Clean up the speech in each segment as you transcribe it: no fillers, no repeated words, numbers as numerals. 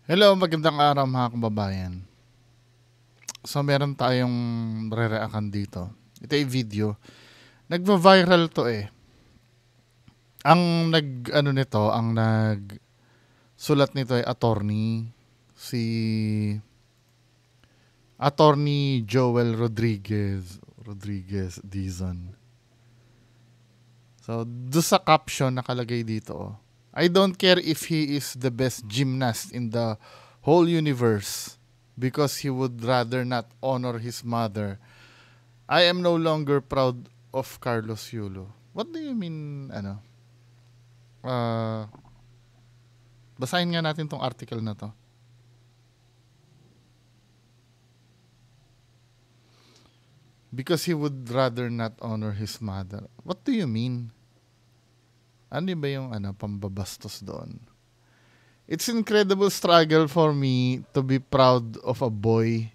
Hello, magandang araw mga kababayan. So meron tayong re-react dito. Ito ay video. Nagva-viral to eh. Ang nag nito, ang nagsulat nito ay si attorney Joel Rodriguez Dizon. So do sa caption nakalagay dito, I don't care if he is the best gymnast in the whole universe because he would rather not honor his mother. I am no longer proud of Carlos Yulo. What do you mean, Uh, basahin nga natin tong article na to. Because he would rather not honor his mother. What do you mean? Ano ba yung pambabastos doon? It's incredible struggle for me to be proud of a boy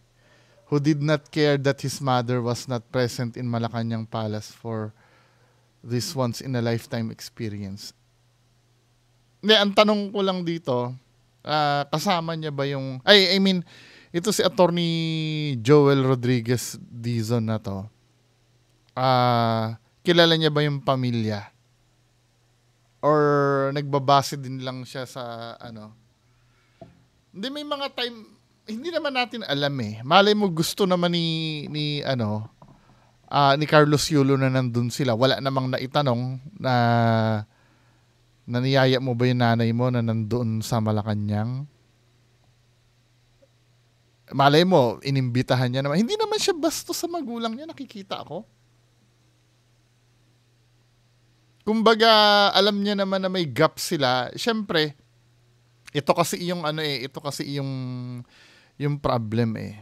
who did not care that his mother was not present in Malacanang Palace for this once in a lifetime experience. Hindi, ang tanong ko lang dito, kasama niya ba yung, ito si attorney Joel Rodriguez Dizon na to, kilala niya ba yung pamilya? Or nagbabase din lang siya sa Hindi, may mga time, hindi naman natin alam eh. Malay mo gusto naman ni Carlos Yulo na nandun sila. Wala namang naitanong na naniyaya mo ba yung nanay mo na nandoon sa Malacanang? Malay mo, inimbitahan niya naman. Hindi naman siya basto sa magulang niya, nakikita ako. Kumbaga, alam niya naman na may gap sila. Siyempre, ito kasi yung problem eh.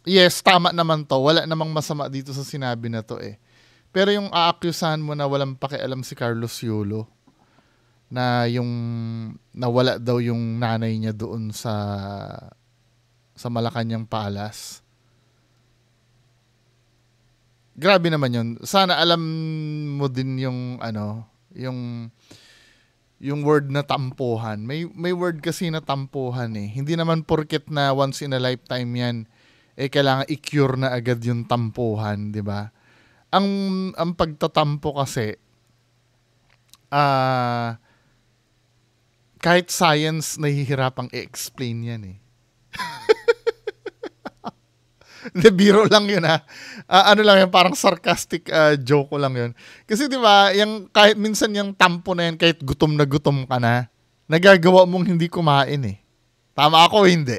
Yes, tama naman to. Wala namang masama dito sa sinabi na to eh. Pero yung aakyusahan mo na walang pakialam si Carlos Yulo, na yung nawala daw yung nanay niya doon sa Malacanang Palace. Grabe naman yun. Sana alam mo din yung word na tampuhan. May word kasi na tampuhan eh. Hindi naman porket na once in a lifetime yan, kailangan i-cure na agad yung tampuhan, di ba? Ang pagtatampo kasi, kahit science nahihirapang i-explain yan eh. De, biro lang yun ha. Ano lang yun, parang sarcastic joke ko lang yun. Kasi di ba, kahit minsan yung tampo na yan, kahit gutom na gutom ka na, nagagawa mong hindi kumain eh. Tama ako, hindi.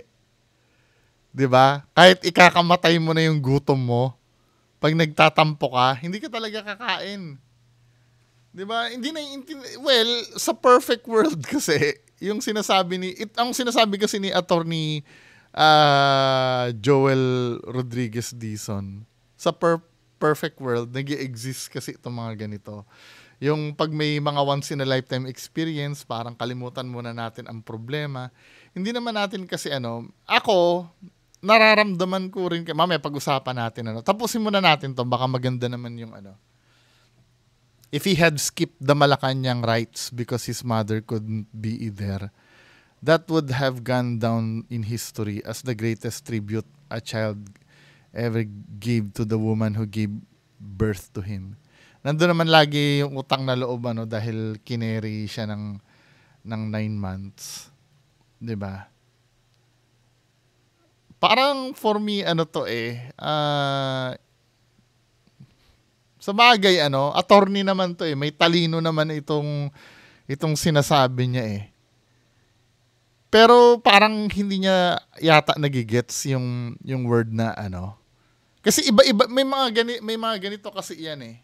Di ba? Kahit ikakamatay mo na yung gutom mo, pag nagtatampo ka, hindi ka talaga kakain. Di ba? Hindi na well, sa perfect world kasi, ang sinasabi kasi ni attorney Joel Rodriguez Dizon, sa perfect world, nag-i-exist kasi itong mga ganito. Yung pag may mga once in a lifetime experience, parang kalimutan muna natin ang problema. Hindi naman natin kasi ako, nararamdaman ko rin, mamaya pag-usapan natin tapusin muna natin to, baka maganda naman yung if he had skipped the Malacanang rites because his mother couldn't be there, that would have gone down in history as the greatest tribute a child ever gave to the woman who gave birth to him. Nandun naman lagi yung utang na loob dahil kineri siya ng 9 months. 'Di ba? Parang for me sa bagay attorney naman to eh, may talino naman itong sinasabi niya eh. Pero parang hindi niya yata nagigets yung word na Kasi iba-iba, may mga ganito kasi yan eh.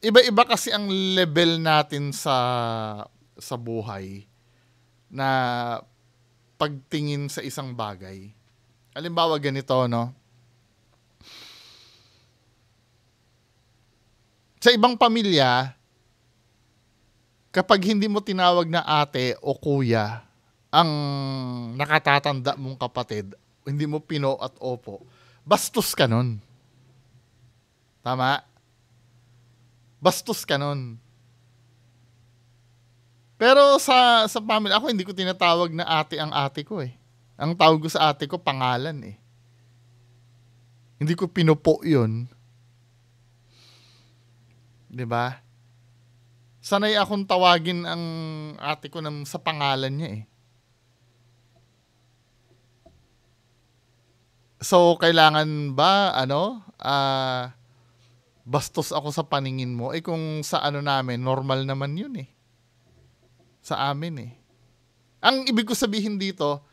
Iba-iba kasi ang level natin sa buhay na pagtingin sa isang bagay. Halimbawa ganito, Sa ibang pamilya, kapag hindi mo tinawag na ate o kuya ang nakatatanda mong kapatid, hindi mo pino at opo, bastos ka nun. Tama? Bastos ka nun. Pero sa family, ako hindi ko tinatawag na ate ang ate ko eh. Ang tawag ko sa ate ko, pangalan eh. Hindi ko pinupo yun. 'Di ba? Sanay akong tawagin ang ate ko sa pangalan niya eh. So, kailangan ba, bastos ako sa paningin mo? Eh kung sa namin, normal naman yun eh. Sa amin eh. Ang ibig ko sabihin dito,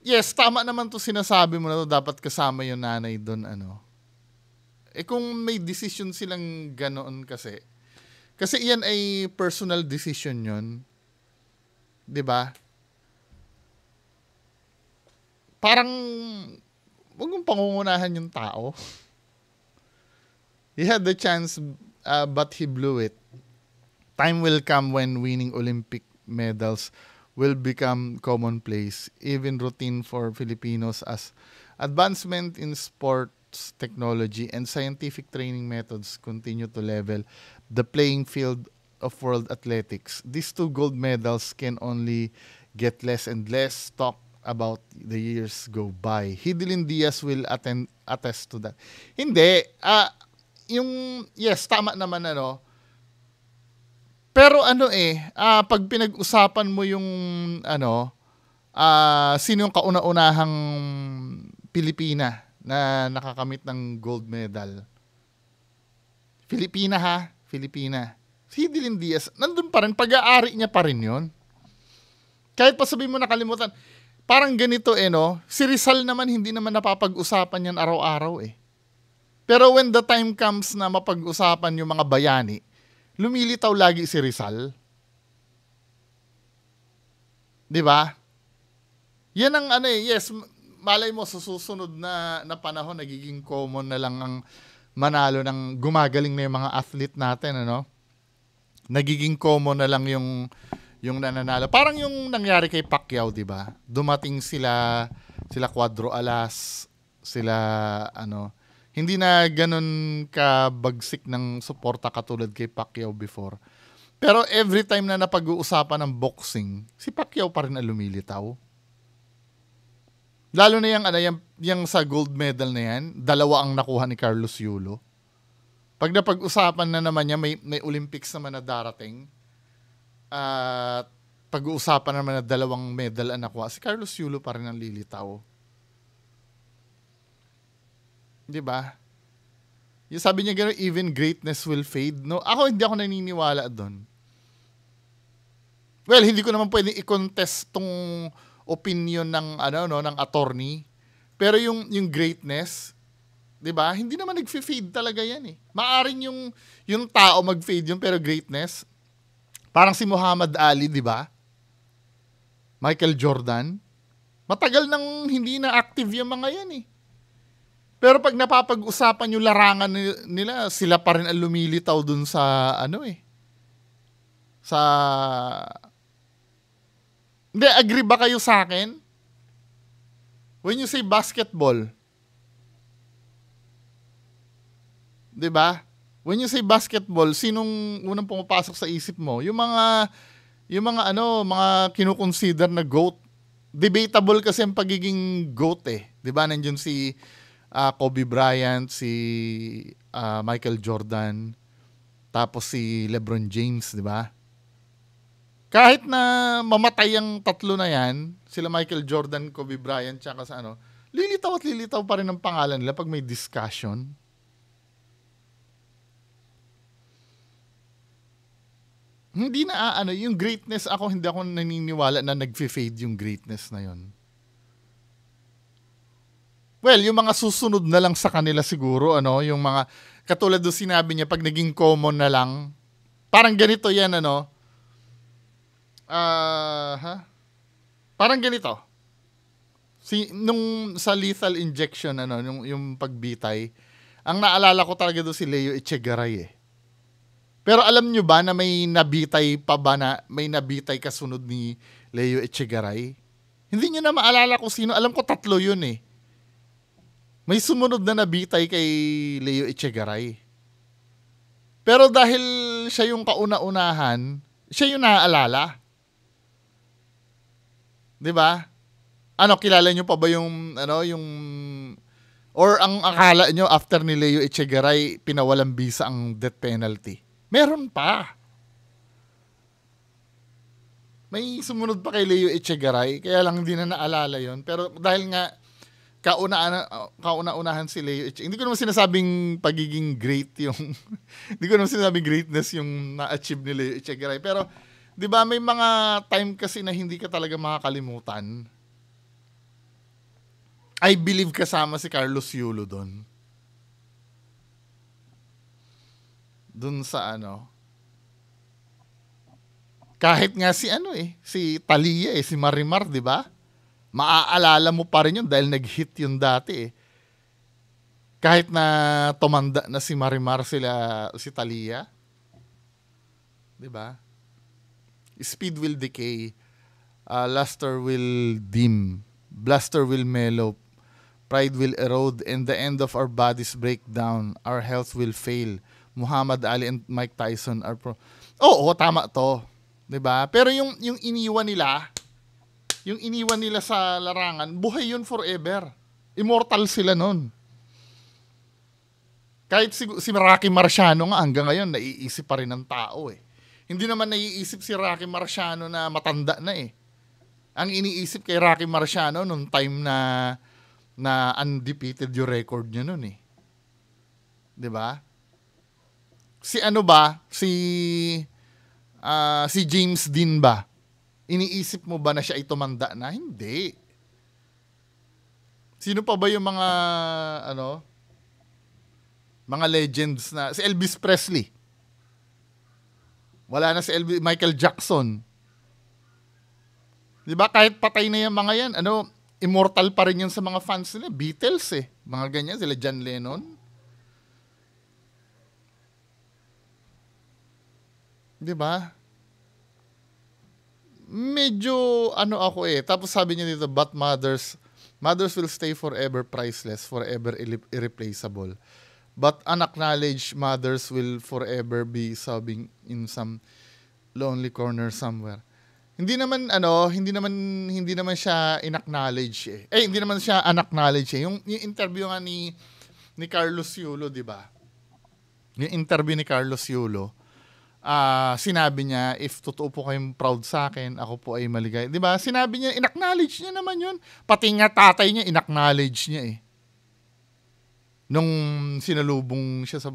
yes, tama naman to sinasabi mo na to, dapat kasama yung nanay doon, Eh kung may decision silang ganoon kasi iyan ay personal decision yun. 'Di ba? Parang wag mong pangungunahan yung tao. He had the chance, but he blew it. Time will come when winning Olympic medals will become commonplace, even routine for Filipinos, as advancement in sports technology and scientific training methods continue to level the playing field of world athletics. These two gold medals can only get less and less talk about the years go by. Hidilyn Diaz will attest to that. Hindi, yes, tama naman pero pag pinag-usapan mo yung sino yung kauna-unahang Pilipina na nakakamit ng gold medal? Filipina. Si Hidilyn Diaz, nandun pa rin, pag-aari niya pa rin yun. Kahit pa sabihin mo nakalimutan, parang ganito si Rizal naman hindi naman napapag-usapan yan araw-araw eh. Pero when the time comes na mapag-usapan yung mga bayani, lumilitaw lagi si Rizal. 'Di ba? Yan ang yes, malay mo sa susunod na panahon nagiging common na lang ang manalo ng gumagaling na yung mga athlete natin, Nagiging common na lang yung nananalo. Parang yung nangyari kay Pacquiao, 'di ba? Dumating sila Cuadro Alas, sila hindi na ganun kabagsik ng suporta katulad kay Pacquiao before. Pero every time na napag-uusapan ng boxing, si Pacquiao pa rin ang lumilitaw. Lalo na yung sa gold medal na yan, 2 ang nakuha ni Carlos Yulo. Pag napag-usapan na naman niya, may Olympics naman na darating, at pag-uusapan naman na 2 medal ang nakuha, si Carlos Yulo pa rin ang lilitaw. 'Di ba? Yung sabi niya gano'n, even greatness will fade. No, hindi ako naniniwala doon. Well, hindi ko naman pwedeng i-contest tong opinion ng ng attorney. Pero yung greatness, 'di ba? Hindi naman nag-fade talaga 'yan eh. Maaring yung tao mag-fade yun, pero greatness, parang si Muhammad Ali, 'di ba? Michael Jordan, matagal nang hindi na active yung mga 'yan eh. Pero pag napapag-usapan yung larangan nila, sila pa rin ang lumilitaw dun sa Hindi, agree ba kayo sa akin? When you say basketball, 'di ba? When you say basketball, sinong unang pumapasok sa isip mo? Yung mga kinukonsider na GOAT. Debatable kasi ang pagiging GOAT eh. 'Di ba? Nandiyan si Kobe Bryant, si Michael Jordan, tapos si LeBron James, 'di ba? Kahit na mamatay ang tatlo na 'yan, sila Michael Jordan, Kobe Bryant, tsaka sa lilitaw at lilitaw pa rin ang pangalan nila pag may discussion. Hindi na yung greatness, hindi ako naniniwala na nag-fade yung greatness na 'yon. Well, yung mga susunod na lang sa kanila siguro, yung mga, katulad doon sinabi niya, pag naging common na lang, parang ganito yan, parang ganito. Nung sa lethal injection, yung pagbitay, ang naalala ko talaga doon si Leo Echegaray eh. Pero alam nyo ba na may nabitay kasunod ni Leo Echegaray? Hindi nyo na maalala kung sino. Alam ko 3 yun eh. May sumunod na nabitay kay Leo Echegaray. Pero dahil siya yung kauna-unahan, Siya yung naaalala. 'Di ba? Ano, kilala niyo pa ba yung yung or ang akala nyo after ni Leo Echegaray pinawalang bisa ang death penalty? Meron pa. May sumunod pa kay Leo Echegaray, kaya lang hindi na naalala yon. Pero dahil nga kauna-unahan si Leo Echegaray, hindi ko naman sinasabing pagiging great yung hindi ko naman sinasabing greatness yung na-achieve ni Leo Echegaray. Pero 'di ba may mga time kasi na hindi ka talaga makakalimutan. I believe kasama si Carlos Yulo doon. Doon sa kahit nga si si Talia si Marimar, 'di ba? Maaalala mo pa rin yun dahil nag-hit yun dati eh. Kahit na tumanda na si Marimar si Talia, 'di ba? Speed will decay, luster will dim, bluster will mellow, pride will erode, and the end of our bodies break down. Our health will fail. Muhammad Ali and Mike Tyson are Oo, tama to. 'Di ba? Pero yung iniwan nila sa larangan, buhay yun forever. Immortal sila nun. Kahit si Rocky Marciano nga hanggang ngayon naiisip pa rin ng tao eh. Hindi naman naiisip si Rocky Marciano na matanda na eh. Ang iniisip kay Rocky Marciano nung time na undefeated yung record niya nun eh. 'Di ba? Si si James Dean ba? Iniisip mo ba na siya ay tumanda na? Hindi. Sino pa ba yung mga legends na si Elvis Presley? Wala na si Michael Jackson. 'Di ba kahit patay na yung mga yan, immortal pa rin yun sa mga fans nila. Beatles eh. Mga ganyan sila, John Lennon. 'Di ba? Medyo ako eh. Tapos sabi niya dito, but mothers will stay forever priceless, forever irreplaceable. But unacknowledged mothers will forever be sobbing in some lonely corner somewhere. Hindi naman siya inacknowledge eh. Hindi naman siya unacknowledge eh. Yung interview nga ni Carlos Yulo, 'di ba? Yung interview ni Carlos Yulo, sinabi niya, if totoo po kayong proud sa akin, ako po ay maligay. 'Di ba? Sinabi niya, inacknowledge niya naman 'yun. Pati nga tatay niya inacknowledge niya eh. Nung sinalubong siya sa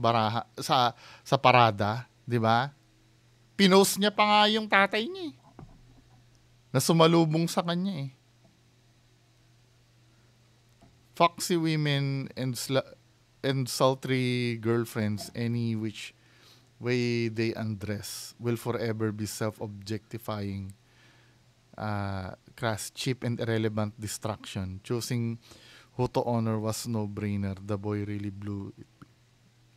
parada, 'di ba? Pinost niya pa nga yung tatay niya eh. Na sumalubong sa kanya eh. Foxy women and sultry girlfriends, any which way they undress, will forever be self-objectifying, crass, cheap, and irrelevant distraction. Choosing who to honor was no-brainer. The boy really blew it.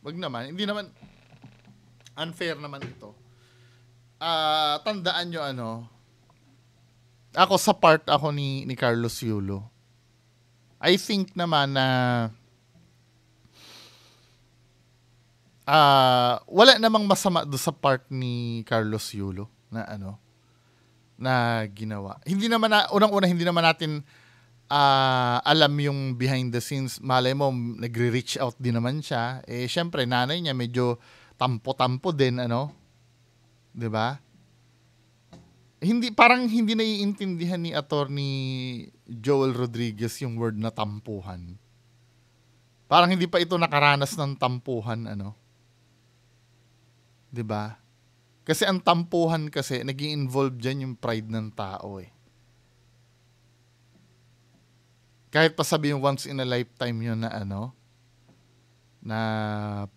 Wag naman, hindi naman unfair naman ito. Tandaan nyo ako sa part ako ni Carlos Yulo. I think naman na wala namang masama do sa part ni Carlos Yulo na na ginawa. Hindi naman unang-una hindi naman natin alam yung behind the scenes. Malay mo nagre-reach out din naman siya. Syempre nanay niya medyo tampo-tampo din 'di ba? Parang hindi naiintindihan ni Attorney Joel Rodriguez yung word na tampuhan. Parang hindi pa ito nakaranas ng tampuhan 'di ba? Kasi ang tampuhan kasi nag-i-involve diyan yung pride ng tao eh. Kahit pa sabihin once in a lifetime yun na na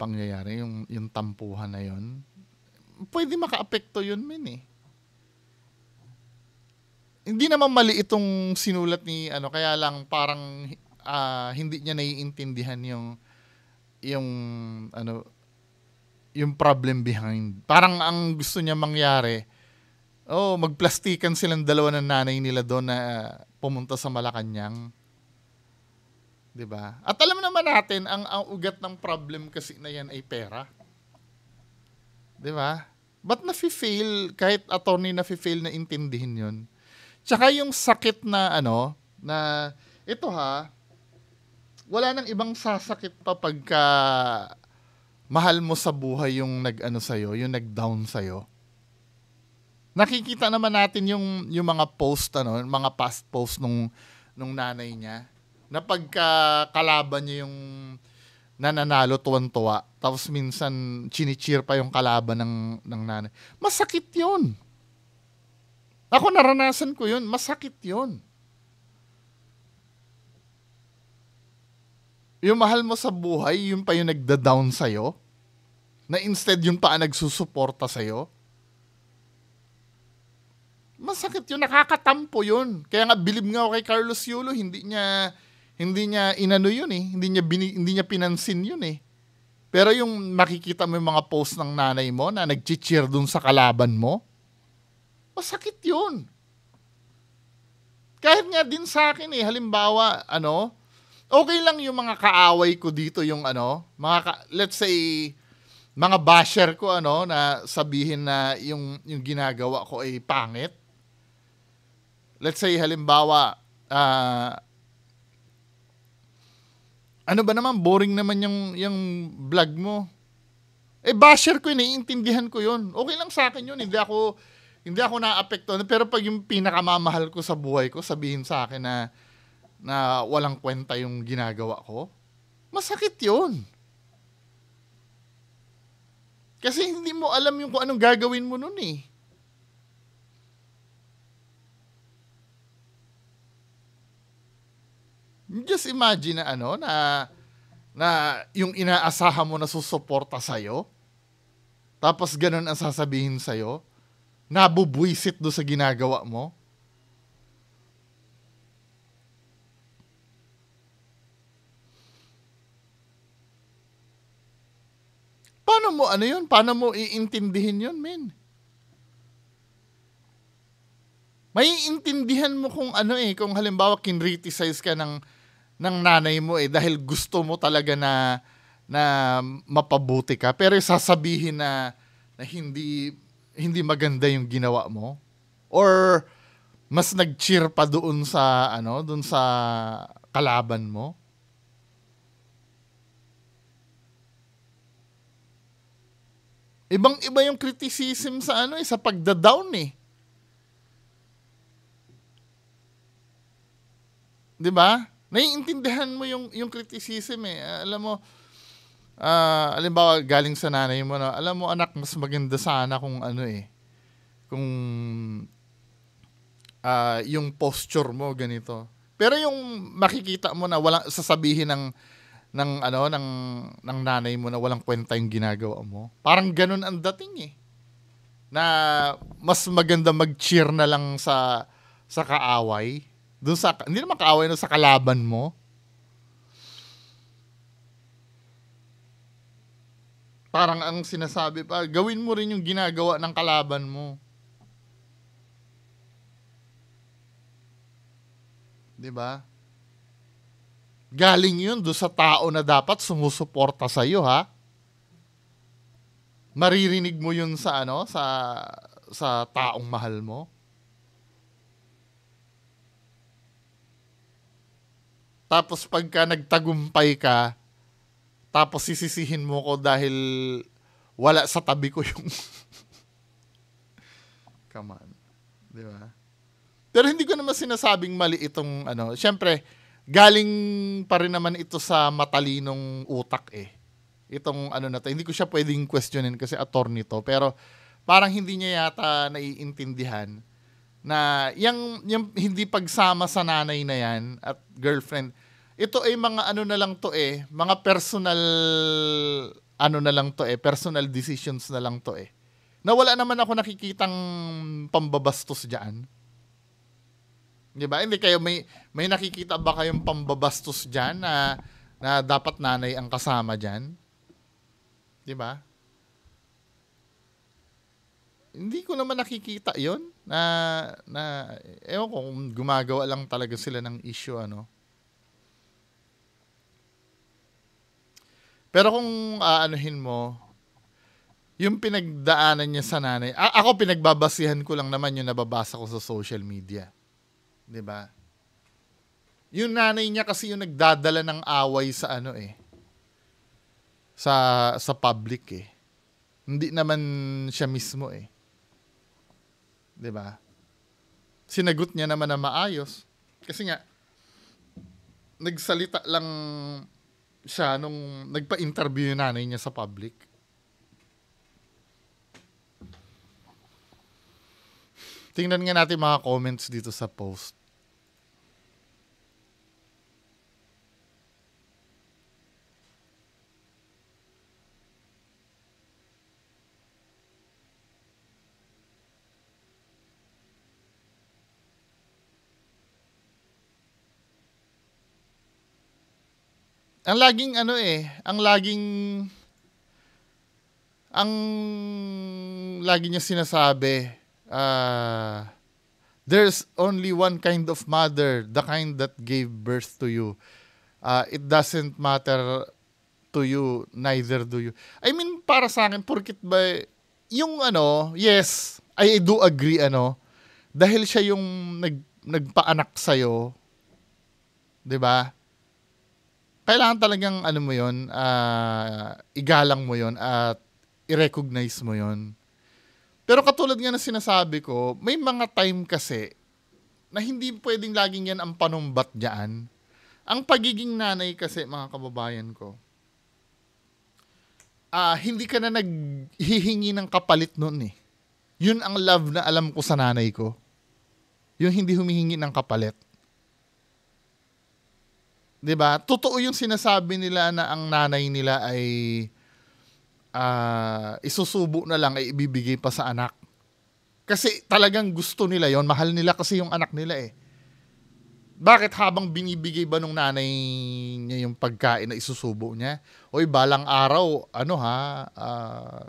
pangyayari yung tampuhan na yun, pwede makaapekto yun eh. Hindi naman mali itong sinulat ni kaya lang parang hindi niya naiintindihan yung problem behind. Parang ang gusto niya mangyari, magplastikan silang dalawa ng nanay nila doon na pumunta sa Malacanang. 'Di ba? At alam naman natin ang ugat ng problem kasi na yan ay pera. 'Di ba? Ba't nafi-fail, kahit attorney nafi-fail na intindihin yun? Tsaka yung sakit na na ito ha, wala nang ibang sasakit pa pagka mahal mo sa buhay yung nag-ano sa'yo, yung nag-down sa'yo. Nakikita naman natin yung mga post, mga past post nung nanay niya, na pagka kalaban niya yung nananalo, tuwan-tuwa, tapos minsan chini-cheer pa yung kalaban ng nanay. Masakit yun. Ako naranasan ko yun. Masakit yun. Yung mahal mo sa buhay, yung pa yung nagda-down sa'yo, na instead yung pa ang nagsusuporta sa'yo. Masakit yun. Nakakatampo yun. Kaya nga, bilib nga ako kay Carlos Yulo, hindi niya inano yun eh. Hindi niya pinansin yun eh. Pero yung makikita mo yung mga post ng nanay mo na nag-cheer dun sa kalaban mo, masakit yun. Kahit nga din sa akin eh, halimbawa, okay lang yung mga kaaway ko dito, yung let's say, mga basher ko, na sabihin na yung ginagawa ko ay pangit. Let's say, halimbawa, ano ba naman, boring naman yung vlog mo. Basher ko yun, naiintindihan ko yun. Okay lang sa akin yun, hindi ako na-apektuhan. Pero pag yung pinakamamahal ko sa buhay ko, sabihin sa akin na walang kwenta yung ginagawa ko, masakit yun. Kasi hindi mo alam yung kung anong gagawin mo nun eh. Just imagine na yung inaasahan mo na susuporta sa'yo, tapos ganun ang sasabihin sa'yo, nabubwisit do sa ginagawa mo. Paano mo yun? Paano mo iintindihin yun, men? Maiintindihan mo kung kung halimbawa kinriticize ka ng nanay mo dahil gusto mo talaga na mapabuti ka, pero sasabihin na hindi maganda yung ginawa mo, or mas nag-cheer pa doon sa kalaban mo. Ibang-iba yung criticism sa sa pagda-down eh. 'Di ba? Naiintindihan mo yung criticism eh. Alam mo, halimbawa galing sa nanay mo na, alam mo anak, mas maganda sana kung kung yung posture mo ganito. Pero yung makikita mo na walang sasabihin ng nanay mo na walang kwenta yung ginagawa mo. Parang ganun ang dating eh. Na mas maganda mag-cheer na lang sa kaaway. Hindi naman kaaway sa kalaban mo. Parang ang sinasabi pa, gawin mo rin yung ginagawa ng kalaban mo. 'Di ba? Galing yun do sa tao na dapat sumusuporta sa iyo, ha? Maririnig mo yun sa sa taong mahal mo. Tapos pagka nagtagumpay ka, tapos sisisihin mo ko dahil wala sa tabi ko yung come on. 'Di ba? Pero hindi ko naman sinasabing mali itong syempre galing pa rin naman ito sa matalinong utak eh. Itong na to, hindi ko siya pwedeng questionin kasi attorney to, pero parang hindi niya yata naiintindihan na yung hindi pagsama sa nanay na yan at girlfriend, ito ay mga na lang to mga personal na lang to personal decisions na lang to na wala naman ako nakikitang pambabastos diyan. 'Di ba? Hindi kayo may nakikita ba kayong pambabastos diyan na dapat nanay ang kasama diyan? 'Di ba? Hindi ko naman nakikita 'yon na ewan ko kung gumagawa lang talaga sila ng issue Pero kung aanuhin mo, yung pinagdaanan niya sa nanay. Ako pinagbabasihan ko lang naman yung nababasa ko sa social media. 'Di ba? Yung nanay niya kasi yung nagdadala ng away sa ano eh, sa public eh. Hindi naman siya mismo eh. 'Di ba? Sinagot niya naman na maayos. Kasi nga nagsalita lang siya nung nagpa-interview yung nanay niya sa public. Tingnan nga natin mga comments dito sa post. Ang laging ano eh, ang lagi niya sinasabi, there's only one kind of mother, the kind that gave birth to you. It doesn't matter to you, neither do you. I mean, para sa akin, porkit ba, yung ano, yes, I do agree, ano, dahil siya yung nagpaanak sa'yo, di ba? Kailangan talagang, ano mo yun, igalang mo yun at i-recognize mo yun. Pero katulad nga na sinasabi ko, may mga time kasi na hindi pwedeng laging yan ang panumbat dyan. Ang pagiging nanay kasi, mga kababayan ko, hindi ka na naghihingi ng kapalit nun eh. Yun ang love na alam ko sa nanay ko. Yung hindi humihingi ng kapalit. 'Di ba? Totoo yung sinasabi nila na ang nanay nila ay isusubo na lang ay ibibigay pa sa anak. Kasi talagang gusto nila yon, mahal nila kasi yung anak nila eh. Bakit habang binibigay ba nung nanay niya yung pagkain na isusubo niya? Oy, balang araw, ano ha,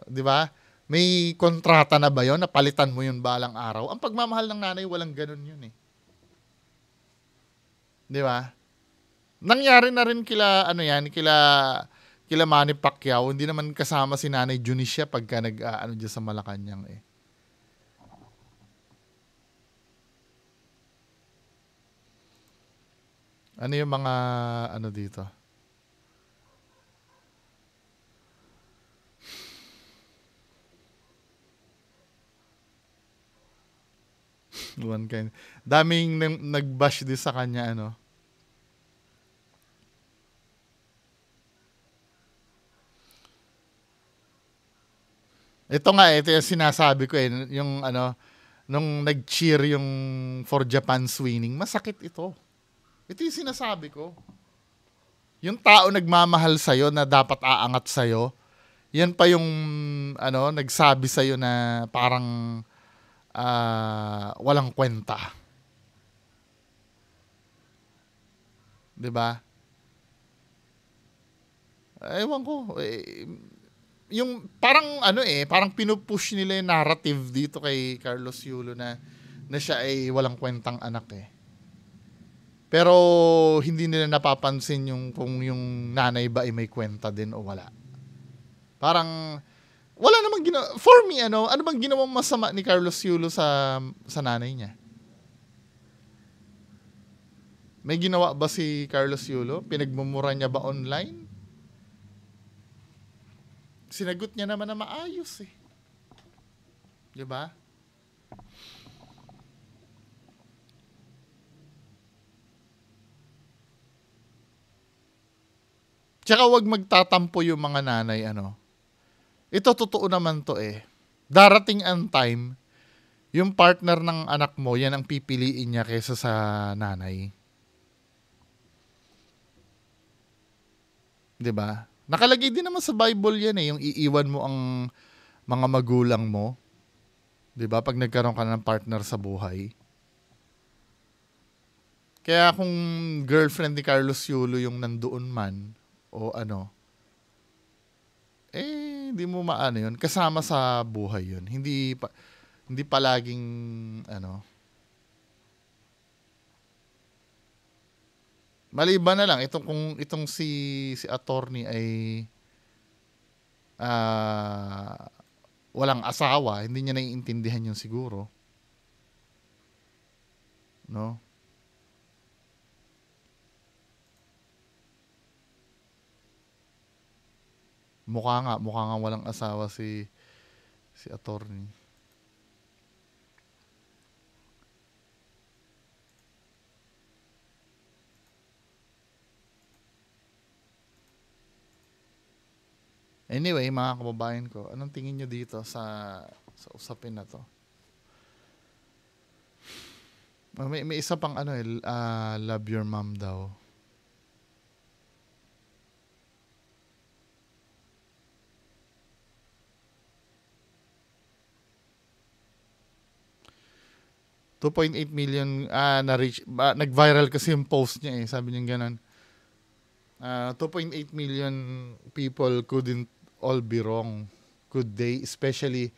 'di ba? May kontrata na ba yon na palitan mo yun balang araw? Ang pagmamahal ng nanay, walang ganun yun eh. 'Di ba? Nangyari na rin kila ano yan, kila Manny Pacquiao, hindi naman kasama si Nanay Junicia pagka ano diyan sa Malacanang eh. Ano yung mga ano dito? One kind. Daming nag-bash din sa kanya ano. Ito nga, ito yung sinasabi ko eh, yung ano, nung nag-cheer yung for Japan's winning, masakit ito. Ito yung sinasabi ko. Yung tao nagmamahal sa'yo na dapat aangat sa'yo, yan pa yung ano, nagsabi sa'yo na parang walang kwenta. 'Di ba? Ewan ko. Yung parang ano eh, parang pinupush nila yung narrative dito kay Carlos Yulo na siya ay walang kwentang anak eh. Pero hindi nila napapansin yung kung yung nanay ba ay may kwenta din o wala. Parang wala namang ginawa. For me, ano bang ginawang masama ni Carlos Yulo sa nanay niya? May ginawa ba si Carlos Yulo? Pinagmumura niya ba online? Sinagot niya naman na maayos eh. 'Di ba? Tsaka wag magtatampo yung mga nanay ano. Ito totoo naman to eh. Darating ang time, yung partner ng anak mo, yan ang pipiliin niya kaysa sa nanay. 'Di ba? Nakalagay din naman sa Bible yan eh, yung iiwan mo ang mga magulang mo. 'Di ba? Pag nagkaroon ka ng partner sa buhay. Kaya kung girlfriend ni Carlos Yulo yung nandoon man, o ano, hindi mo maano yun. Kasama sa buhay yun. Hindi palaging, ano, maliban na lang, itong si attorney ay, walang asawa, hindi niya naiintindihan yun siguro. No? Mukha nga walang asawa si attorney. Anyway, mga kababayan ko, anong tingin nyo dito sa usapin na to? May isa pang love your mom daw. $2.8 million na-reach. Nag-viral kasi yung post niya eh. Sabi niya ganun. 2.8 million people couldn't all be wrong. Could they? Especially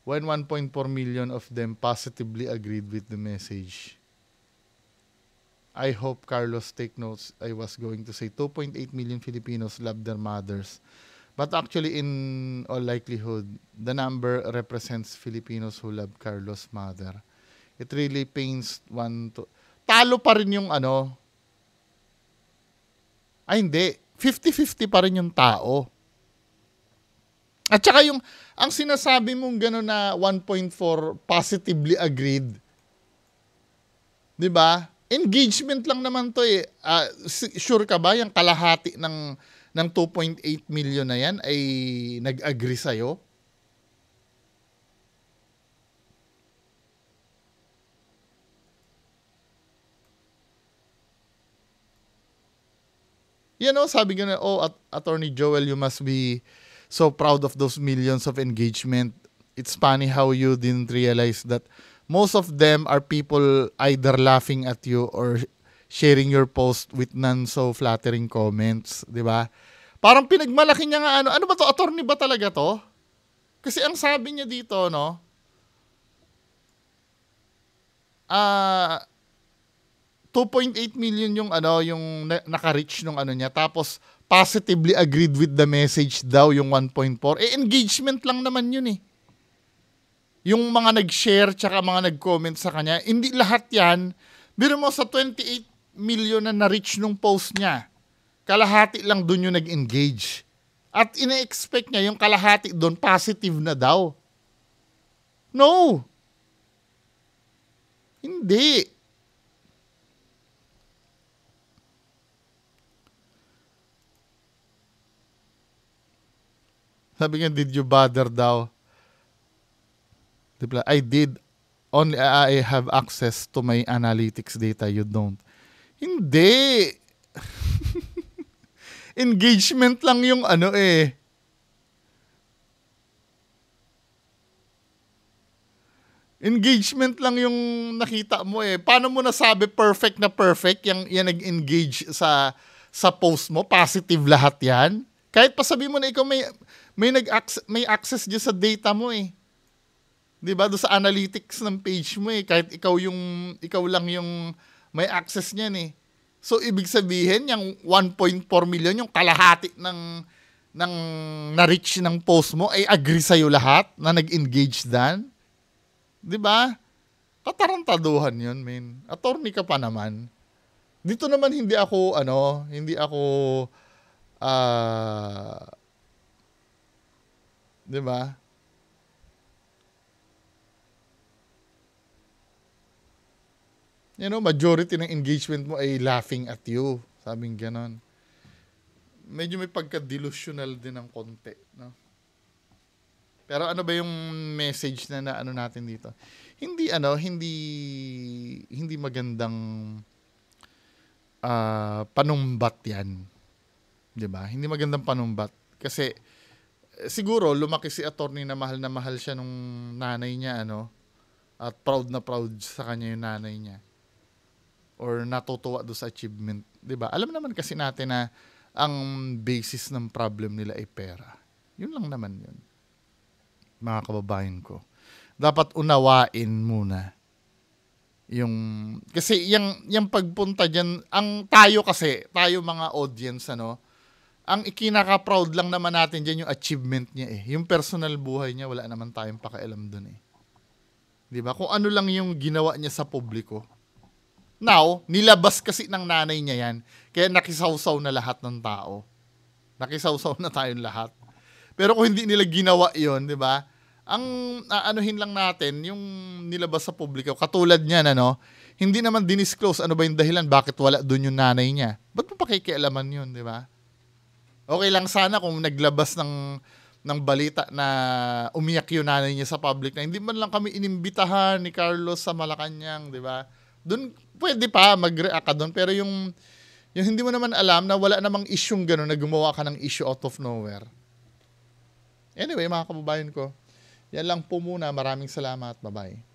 when 1.4 million of them positively agreed with the message. I hope Carlos take notes. I was going to say 2.8 million Filipinos love their mothers. But actually, in all likelihood, the number represents Filipinos who love Carlos' mother. It really pains one to... Talo pa rin yung Ay, hindi. 50-50 pa rin yung tao. At saka ang sinasabi mong gano'n na 1.4 positively agreed. 'Di ba? Engagement lang naman to eh. Sure ka ba yung kalahati ng 2.8 million na yan ay nag-agree sa'yo? Sabi ko na, Attorney Joel, you must be so proud of those millions of engagement. It's funny how you didn't realize that most of them are people either laughing at you or sharing your post with none so flattering comments, di ba? Parang pinagmalaki niya nga ano ba to? Attorney ba talaga to? Kasi ang sabi niya dito, 2.8 million yung naka-reach nung niya, tapos positively agreed with the message daw yung 1.4. Engagement lang naman yun eh. Yung mga nag-share tsaka mga nag-comment sa kanya, hindi lahat yan. Biro mo sa 28 million na na-reach nung post niya, kalahati lang dun yung nag-engage. At ina-expect niya yung kalahati dun positive na daw. No! Hindi. Sabi nga, did you bother daw? I did. Only I have access to my analytics data. You don't. Hindi. Engagement lang yung Engagement lang yung nakita mo eh. Paano mo nasabi perfect na perfect yung nag-engage sa post mo? Positive lahat yan? Kahit pa sabi mo na ikaw may access dyan sa data mo eh. 'Di ba? Doon sa analytics ng page mo eh. Kahit ikaw lang yung may access niyan eh. So ibig sabihin yung 1.4 million, yung kalahati ng na-reach ng post mo ay agree sa'yo lahat na nag-engage dan. 'Di ba? Katarantaduhan 'yun, men. Attorney ka pa naman. Dito naman hindi ako 'di ba? Majority ng engagement mo ay laughing at you. Sabing ganon. Medyo may pagka-delusional din ng konti, no? Pero ano ba yung message na natin dito? Hindi magandang panumbat 'yan. 'Di ba? Hindi magandang panumbat kasi siguro lumaki si attorney na mahal siya nung nanay niya at proud na proud sa kanya yung nanay niya. Or natutuwa do sa achievement, 'di ba? Alam naman kasi natin na ang basis ng problem nila ay pera. Yun lang naman yun. Mga kababayan ko. Dapat unawain muna kasi yung pagpunta diyan, tayo mga audience ang ikinaka-proud lang naman natin diyan yung achievement niya eh. Yung personal buhay niya, wala naman tayong pakialam dun eh. 'Di ba? Kung ano lang yung ginawa niya sa publiko. Now, nilabas kasi ng nanay niya yan. Kaya nakisawsaw na lahat ng tao. Nakisawsaw na tayong lahat. Pero kung hindi nila ginawa yon, 'di ba? Ang aanuhin lang natin yung nilabas sa publiko. Katulad niyan, ano, hindi naman dinisclose ano ba yung dahilan bakit wala doon yung nanay niya. Ba't mo pakikialaman yun, 'di ba? Okay lang sana kung naglabas ng balita na umiyak yung nanay niya sa public na hindi man lang kami inimbitahan ni Carlos sa Malacanang, 'di ba? Doon pwede pa mag-react ka doon, pero yung hindi mo naman alam na wala namang isyung gano'n na gumawa ka ng issue out of nowhere. Anyway, mga kababayan ko, yan lang po muna. Maraming salamat. Bye-bye.